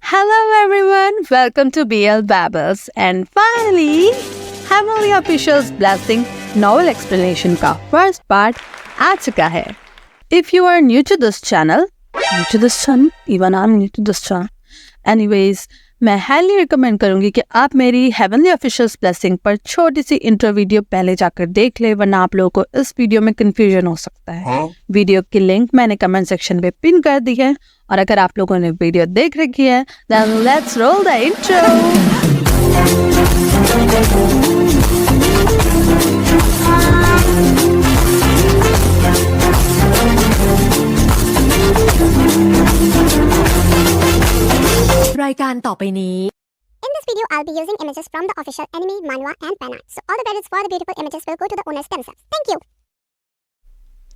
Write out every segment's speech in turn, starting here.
Hello everyone, welcome to BL Babbles and finally Heavenly Official's Blessing novel explanation का first part आ चुका है. If you are new to this channel, even I'm new to this channel. Anyways, मैं highly recommend करूँगी कि आप मेरी Heavenly Official's Blessing पर छोटी सी इंट्रो वीडियो पहले जाकर देख ले, वरना आप लोगों को इस वीडियो में कंफ्यूजन हो सकता है. वीडियो की लिंक मैंने कमेंट सेक्शन पे पिन कर दी है और अगर आप लोगों ने वीडियो देख रखी है then let's roll the intro.รายการต่อไปนี้ In this video, I'll be using images from the official anime, manhwa, and fan art. So all the credits for the beautiful images will go to the owners themselves. Thank you.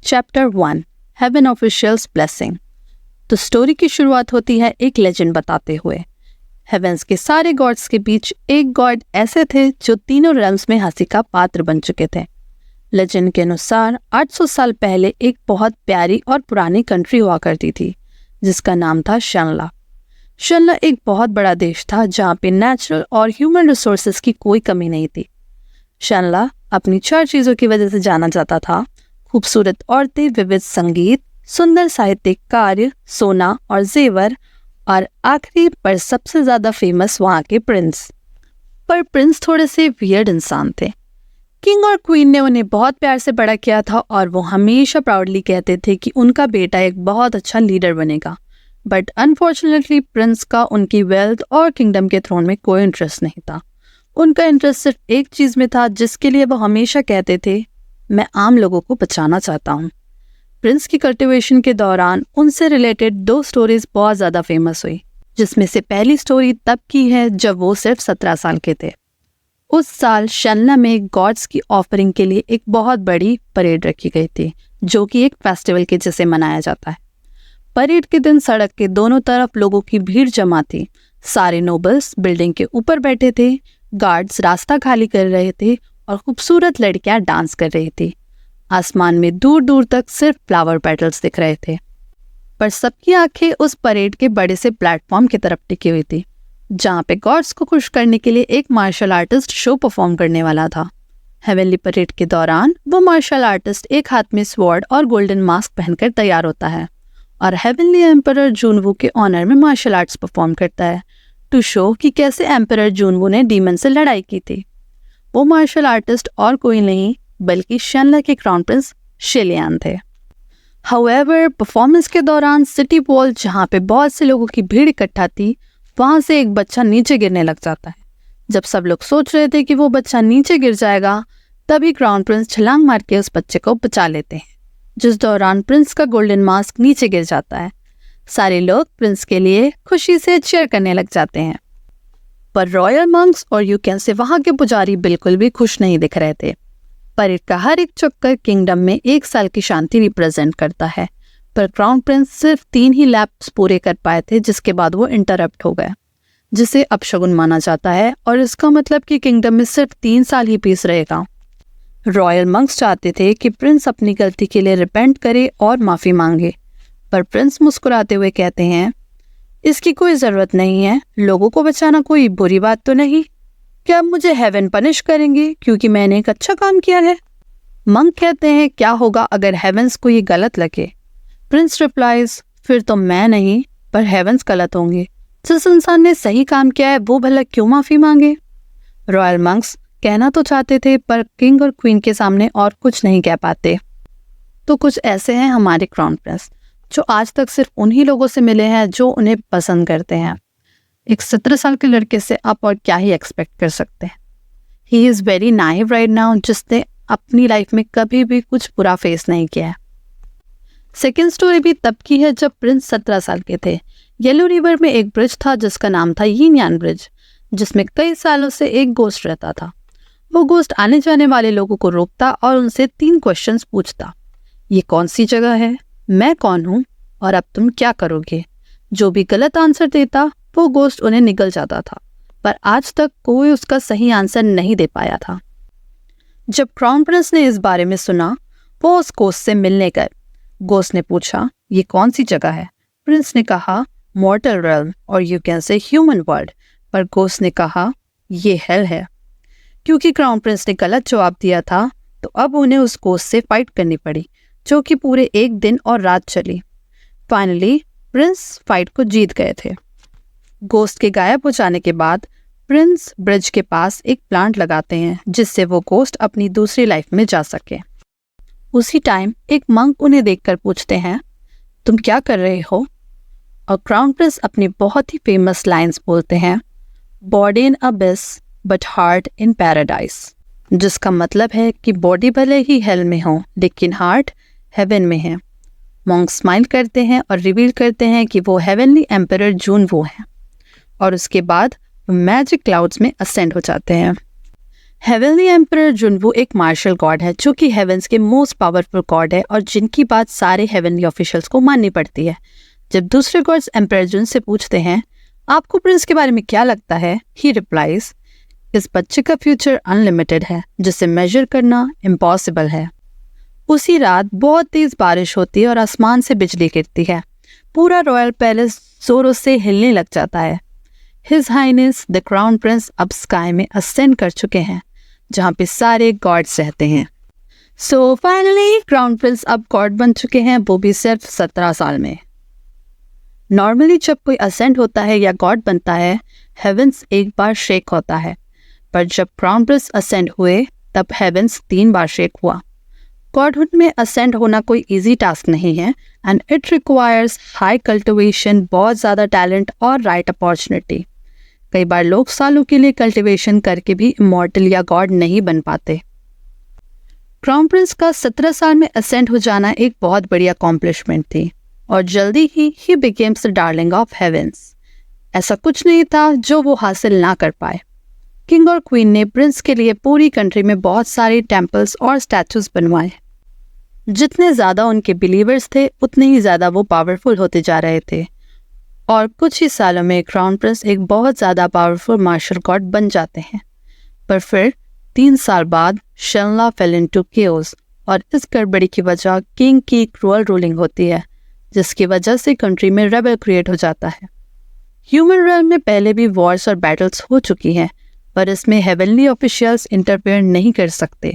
Chapter 1 Heaven Official's Blessing. तो story की शुरुआत होती है एक legend बताते हुए. Heaven's के सारे गॉड्स के बीच एक गॉड ऐसे थे जो तीनों रेल्म्स में हंसी का पात्र बन चुके थे. लेजेंड के अनुसार 800 साल पहले एक बहुत प्यारी और पुरानी कंट्री हुआ करती थी जिसका नाम था शनला. शनला एक बहुत बड़ा देश था जहाँ पे नेचुरल और ह्यूमन रिसोर्सेज की कोई कमी नहीं थी. शनला अपनी 4 चीज़ों की वजह से जाना जाता था: खूबसूरत औरतें, विविध संगीत, सुंदर साहित्यिक कार्य, सोना और जेवर, और आखिरी पर सबसे ज़्यादा फेमस वहाँ के प्रिंस. पर प्रिंस थोड़े से वियर्ड इंसान थे. किंग और क्वीन ने उन्हें बहुत प्यार से बड़ा किया था और वो हमेशा प्राउडली कहते थे कि उनका बेटा एक बहुत अच्छा लीडर बनेगा. बट अनफॉर्चुनेटली प्रिंस का उनकी वेल्थ और किंगडम के थ्रोन में कोई इंटरेस्ट नहीं था. उनका इंटरेस्ट सिर्फ एक चीज़ में था जिसके लिए वो हमेशा कहते थे, मैं आम लोगों को बचाना चाहता हूँ. प्रिंस की कल्टिवेशन के दौरान उनसे रिलेटेड 2 स्टोरीज बहुत ज़्यादा फेमस हुई, जिसमें से पहली स्टोरी तब की है जब वो सिर्फ 17 साल के थे. उस साल शनला में गॉड्स की ऑफरिंग के लिए एक बहुत बड़ी परेड रखी गई थी जो कि एक फेस्टिवल के जैसे मनाया जाता है. परेड के दिन सड़क के दोनों तरफ लोगों की भीड़ जमा थी. सारे नोबल्स बिल्डिंग के ऊपर बैठे थे, गार्ड्स रास्ता खाली कर रहे थे और खूबसूरत लड़कियां डांस कर रही थी. आसमान में दूर दूर तक सिर्फ फ्लावर पेटल्स दिख रहे थे. पर सबकी आंखें उस परेड के बड़े से प्लेटफॉर्म की तरफ टिकी हुई थी जहाँ पे गॉड्स को खुश करने के लिए एक मार्शल आर्टिस्ट शो परफॉर्म करने वाला था. हेवनली परेड के दौरान वो मार्शल आर्टिस्ट एक हाथ में स्वॉर्ड और गोल्डन मास्क पहनकर तैयार होता है और हेवनली एम्परर जूनवू के ऑनर में मार्शल आर्ट्स परफॉर्म करता है टू शो कि कैसे एम्परर जूनवू ने डीमन से लड़ाई की थी. वो मार्शल आर्टिस्ट और कोई नहीं बल्कि शनला के क्राउन प्रिंस शिलियान थे. हाउएवर परफॉर्मेंस के दौरान सिटी वॉल जहाँ पे बहुत से लोगों की भीड़ इकट्ठा थी, वहाँ से एक बच्चा नीचे गिरने लग जाता है. जब सब लोग सोच रहे थे कि वो बच्चा नीचे गिर जाएगा, तभी क्राउन प्रिंस छलांग मार के उस बच्चे को बचा लेते हैं, जिस दौरान प्रिंस का गोल्डन मास्क नीचे गिर जाता है. सारे लोग प्रिंस के लिए खुशी से चीयर करने लग जाते हैं. पर रॉयल मंक्स और यू कैन से वहाँ के पुजारी बिल्कुल भी खुश नहीं दिख रहे थे. परेड का हर एक चक्कर किंगडम में 1 साल की शांति रिप्रेजेंट करता है, पर क्राउन प्रिंस सिर्फ 3 ही लैप्स पूरे कर पाए थे जिसके बाद वो इंटरप्ट हो गया, जिसे अपशगुन माना जाता है और इसका मतलब कि किंगडम में सिर्फ 3 साल ही पीस रहेगा. रॉयल मंक्स चाहते थे कि प्रिंस अपनी गलती के लिए रिपेंट करे और माफ़ी मांगे, पर प्रिंस मुस्कुराते हुए कहते हैं, इसकी कोई ज़रूरत नहीं है, लोगों को बचाना कोई बुरी बात तो नहीं. क्या मुझे हेवन पनिश करेंगे क्योंकि मैंने एक अच्छा काम किया है? मंक कहते हैं, क्या होगा अगर हेवंस को ये गलत लगे? प्रिंस रिप्लाइज, फिर तो मैं नहीं पर हेवंस गलत होंगे. जिस इंसान ने सही काम किया है वो भला क्यों माफ़ी मांगे? रॉयल मंक्स कहना तो चाहते थे पर किंग और क्वीन के सामने और कुछ नहीं कह पाते. तो कुछ ऐसे हैं हमारे क्राउन प्रिंस जो आज तक सिर्फ उन्हीं लोगों से मिले हैं जो उन्हें पसंद करते हैं. एक 17 साल के लड़के से आप और क्या ही एक्सपेक्ट कर सकते हैं. He is very naive right now, जिसने अपनी लाइफ में कभी भी कुछ बुरा फेस नहीं किया है. सेकेंड स्टोरी भी तब की है जब प्रिंस 17 साल के थे. येलो रिवर में एक ब्रिज था जिसका नाम था यिन यान ब्रिज, जिसमें कई सालों से एक गोस्ट रहता था. वो गोस्ट आने जाने वाले लोगों को रोकता और उनसे 3 क्वेश्चंस पूछता. ये कौन सी जगह है, मैं कौन हूँ और अब तुम क्या करोगे? जो भी गलत आंसर देता वो गोस्ट उन्हें निगल जाता था, पर आज तक कोई उसका सही आंसर नहीं दे पाया था. जब क्राउन प्रिंस ने इस बारे में सुना, वो उस गोस्ट से मिलने गए. गोस्ट ने पूछा, ये कौन सी जगह है? प्रिंस ने कहा, मॉर्टल realm और you can say human world. पर घोस्ट ने कहा ये हेल है। क्योंकि क्राउन प्रिंस ने गलत जवाब दिया था तो अब उन्हें उस घोस्ट से फाइट करनी पड़ी, जो कि पूरे 1 दिन और रात चली। फाइनली प्रिंस फाइट को जीत गए थे। घोस्ट के गायब हो जाने के बाद प्रिंस ब्रिज के पास एक प्लांट लगाते हैं जिससे वो घोस्ट अपनी दूसरी लाइफ में जा सके। उसी टाइम एक मंक उन्हें देखकर पूछते हैं, तुम क्या कर रहे हो? और क्राउन प्रिंस अपनी बहुत ही फेमस लाइंस बोलते हैं, body in Abish but heart in paradise, जिसका मतलब है कि बॉडी भले ही हेल में हो लेकिन हार्ट हेवन में है। मॉन्क स्माइल करते हैं और रिवील करते हैं कि वो हेवनली एम्परर जुनवो हैं और उसके बाद मैजिक क्लाउड्स में असेंड हो जाते हैं। हेवनली एम्परर जुनवो एक मार्शल गॉड है जो कि हेवंस के मोस्ट पावरफुल गॉड है और जिनकी बात सारे हेवनली ऑफिशियल्स को माननी पड़ती है। जब दूसरे गॉड्स एम्परर जुन से पूछते हैं आपको प्रिंस के बारे में क्या लगता है, ही रिप्लाइज, इस बच्चे का फ्यूचर अनलिमिटेड है जिसे मेजर करना इम्पॉसिबल है। उसी रात बहुत तेज बारिश होती है और आसमान से बिजली गिरती है। पूरा रॉयल पैलेस जोरों से हिलने लग जाता है। His highness the crown prince अब स्काई में असेंड कर चुके हैं जहाँ पे सारे गॉड्स रहते हैं। सो फाइनली क्राउन प्रिंस अब गॉड बन चुके हैं, वो भी सिर्फ 17 साल में। नॉर्मली जब कोई असेंड होता है या गॉड बनता है हेवंस एक बार शेक होता है, पर जब क्राउन प्रिंस असेंड हुए तब हेवंस 3 बार शेक हुआ। गॉडहुड में असेंड होना कोई इजी टास्क नहीं है and it requires high cultivation, बहुत ज़्यादा टैलेंट और राइट अपॉर्चुनिटी। कई बार लोग सालों के लिए कल्टिवेशन करके भी इमॉर्टल या गॉड नहीं बन पाते। क्राउन प्रिंस का 17 साल में असेंड हो जाना एक बहुत बड़ी अकॉम्प्लिशमेंट थी और जल्दी ही becomes the darling of heavens. ऐसा कुछ नहीं था जो वो हासिल ना कर पाए। किंग और क्वीन ने प्रिंस के लिए पूरी कंट्री में बहुत सारे टेम्पल्स और स्टैचूज बनवाए। जितने ज़्यादा उनके बिलीवर्स थे उतने ही ज़्यादा वो पावरफुल होते जा रहे थे और कुछ ही सालों में क्राउन प्रिंस एक बहुत ज़्यादा पावरफुल मार्शल गॉड बन जाते हैं। पर फिर 3 साल बाद शेनला फेल इनटू केओस और इस गड़बड़ी की वजह किंग की क्रूअल रूलिंग होती है, जिसकी वजह से कंट्री में रेबल क्रिएट हो जाता है। ह्यूमन realm में पहले भी वॉर्स और बैटल्स हो चुकी हैं, पर इसमें हेवनली ऑफिशियल्स इंटरफेयर नहीं कर सकते।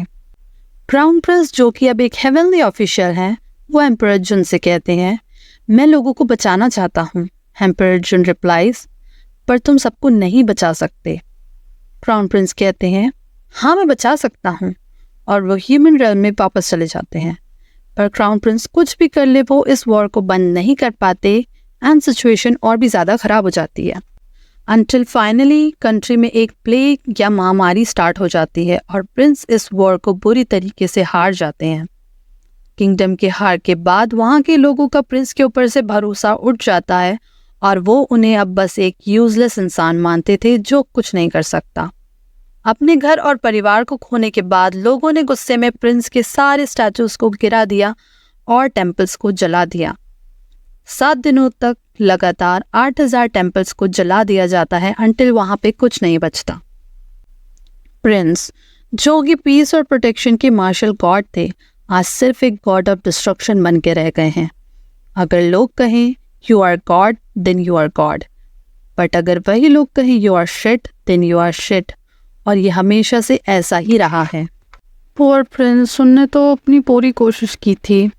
क्राउन प्रिंस जो कि अब एक हेवनली ऑफिशियल हैं, वो एम्परर जुन से कहते हैं, मैं लोगों को बचाना चाहता हूँ। एम्परर जुन रिप्लाइज, पर तुम सबको नहीं बचा सकते। क्राउन प्रिंस कहते हैं, हाँ मैं बचा सकता हूँ, और वो ह्यूमन realm में वापस चले जाते हैं। पर क्राउन प्रिंस कुछ भी कर ले वो इस वॉर को बंद नहीं कर पाते एंड सिचुएशन और भी ज़्यादा ख़राब हो जाती है। Until फाइनली कंट्री में एक प्लेग या महामारी स्टार्ट हो जाती है और प्रिंस इस वॉर को बुरी तरीके से हार जाते हैं। किंगडम के हार के बाद वहाँ के लोगों का प्रिंस के ऊपर से भरोसा उठ जाता है और वो उन्हें अब बस एक यूजलेस इंसान मानते थे जो कुछ नहीं कर सकता। अपने घर और परिवार को खोने के बाद लोगों ने गुस्से में प्रिंस के सारे स्टैचूज को गिरा दिया और टेम्पल्स को जला दिया। 7 दिनों तक लगातार 8000 टेम्पल्स को जला दिया जाता है अंटिल वहां पे कुछ नहीं बचता। प्रिंस जो कि पीस और प्रोटेक्शन के मार्शल गॉड थे, आज सिर्फ एक गॉड ऑफ डिस्ट्रक्शन बन के रह गए हैं। अगर लोग कहें you are god then you are god, but अगर वही लोग कहें you are shit then you are shit, और ये हमेशा से ऐसा ही रहा है। पुअर प्रिंस, उनने तो अपनी पूरी कोशिश की थी।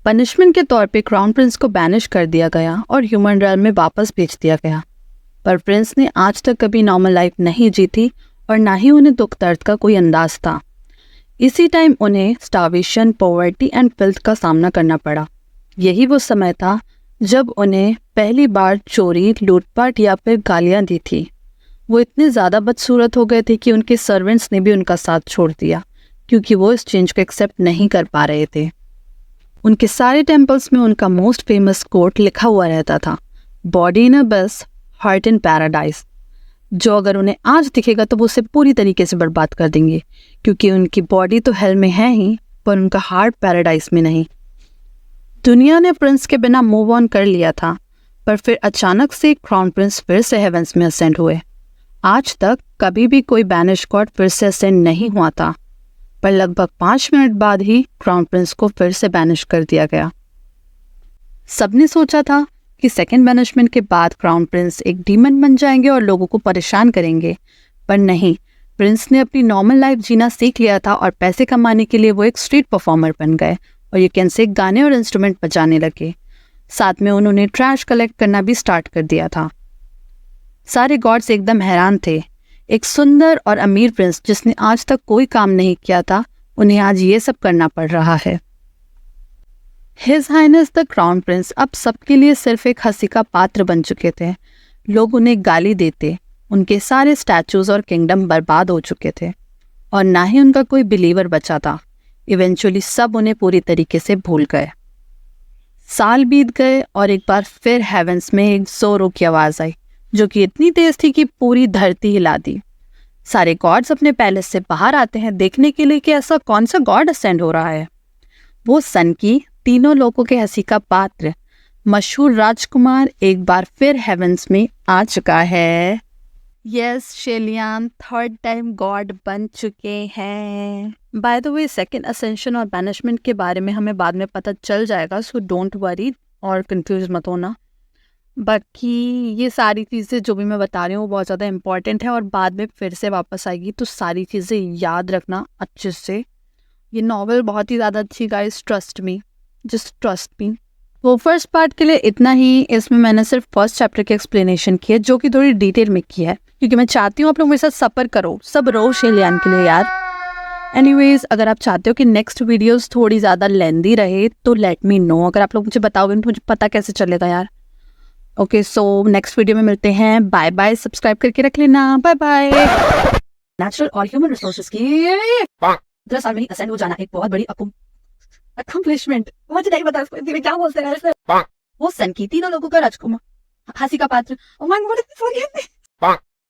पनिशमेंट के तौर पे क्राउन प्रिंस को बैनिश कर दिया गया और ह्यूमन realm में वापस भेज दिया गया। पर प्रिंस ने आज तक कभी नॉर्मल लाइफ नहीं जीती और ना ही उन्हें दुख दर्द का कोई अंदाज था। इसी टाइम उन्हें स्टार्वेशन, पॉवर्टी एंड फिल्थ का सामना करना पड़ा। यही वो समय था जब उन्हें पहली बार चोरी, लूटपाट या फिर गालियाँ दी थी। वो इतने ज़्यादा बदसूरत हो गए थे कि उनके सर्वेंट्स ने भी उनका साथ छोड़ दिया क्योंकि वो इस चेंज को एक्सेप्ट नहीं कर पा रहे थे। उनके सारे टेम्पल्स में उनका मोस्ट फेमस कोट लिखा हुआ रहता था, body in Abish heart in paradise, जो अगर उन्हें आज दिखेगा तो वो उसे पूरी तरीके से बर्बाद कर देंगे क्योंकि उनकी बॉडी तो हेल में है ही, पर उनका हार्ट पैराडाइज में नहीं। दुनिया ने प्रिंस के बिना मूव ऑन कर लिया था, पर फिर अचानक से क्राउन प्रिंस फिर से हेवंस में असेंड हुए। आज तक कभी भी कोई बैनिश गॉड फिर से असेंड नहीं हुआ था, पर लगभग 5 मिनट बाद ही क्राउन प्रिंस को फिर से बैनिश कर दिया गया। सबने सोचा था कि सेकेंड बैनिशमेंट के बाद क्राउन प्रिंस एक डीमन बन जाएंगे और लोगों को परेशान करेंगे, पर नहीं, प्रिंस ने अपनी नॉर्मल लाइफ जीना सीख लिया था और पैसे कमाने के लिए वो एक स्ट्रीट परफॉर्मर बन गए और यू कैन से गाने और इंस्ट्रूमेंट बजाने लगे। साथ में उन्होंने ट्रैश कलेक्ट करना भी स्टार्ट कर दिया था। सारे गॉड्स एकदम हैरान थे। एक सुंदर और अमीर प्रिंस जिसने आज तक कोई काम नहीं किया था, उन्हें आज ये सब करना पड़ रहा है। His highness the crown prince अब सबके लिए सिर्फ एक हंसी का पात्र बन चुके थे। लोग उन्हें गाली देते, उनके सारे स्टैचूज और किंगडम बर्बाद हो चुके थे और ना ही उनका कोई बिलीवर बचा था। इवेंचुअली सब उन्हें पूरी तरीके से भूल गए। साल बीत गए और एक बार फिर हेवेंस में एक जोरों की आवाज़ आई जो कि इतनी तेज थी कि पूरी धरती हिला दी। सारे गॉड्स अपने पैलेस से बाहर आते हैं देखने के लिए कि ऐसा कौन सा गॉड असेंड हो रहा है। वो सन की तीनों लोगों के हंसी का पात्र मशहूर राजकुमार एक बार फिर हेवेंस में आ चुका है। Yes, Shelian third time god बन चुके हैं। By the way, second ascension और बैनिशमेंट के बारे में हमें बाद में पता चल जाएगा, सो डोंट वरी और कंफ्यूज मत होना। बाकी ये सारी चीज़ें जो भी मैं बता रही हूँ वो बहुत ज़्यादा इंपॉर्टेंट है और बाद में फिर से वापस आएगी, तो सारी चीज़ें याद रखना अच्छे से। ये नॉवेल बहुत ही ज़्यादा अच्छी, guys, trust me, just trust me. वो फर्स्ट पार्ट के लिए इतना ही। इसमें मैंने सिर्फ फर्स्ट चैप्टर की एक्सप्लेनेशन की है जो कि थोड़ी डिटेल में की है क्योंकि मैं चाहती हूँ आप लोग मेरे साथ सफ़र करो, सब रो शेलियान के लिए यार। एनीवेज, अगर आप चाहते हो कि नेक्स्ट वीडियोस थोड़ी ज़्यादा लेंदी रहे तो लेट मी नो। अगर आप लोग मुझे बताओगे तो मुझे पता कैसे चलेगा यार। ओके, सो नेक्स्ट वीडियो में मिलते हैं। बाय बाय, सब्सक्राइब करके रख लेना। Bye bye. नेचुरल और ह्यूमन रिसोर्सेज की 10 साल में ही असेंड हो जाना एक बहुत बड़ी अकम्प्लिशमेंट। मुझे नहीं पता इसको क्या बोलते हैं। वो सन की तीनों लोगों का राजकुमार, हंसी का पात्र। Oh my God,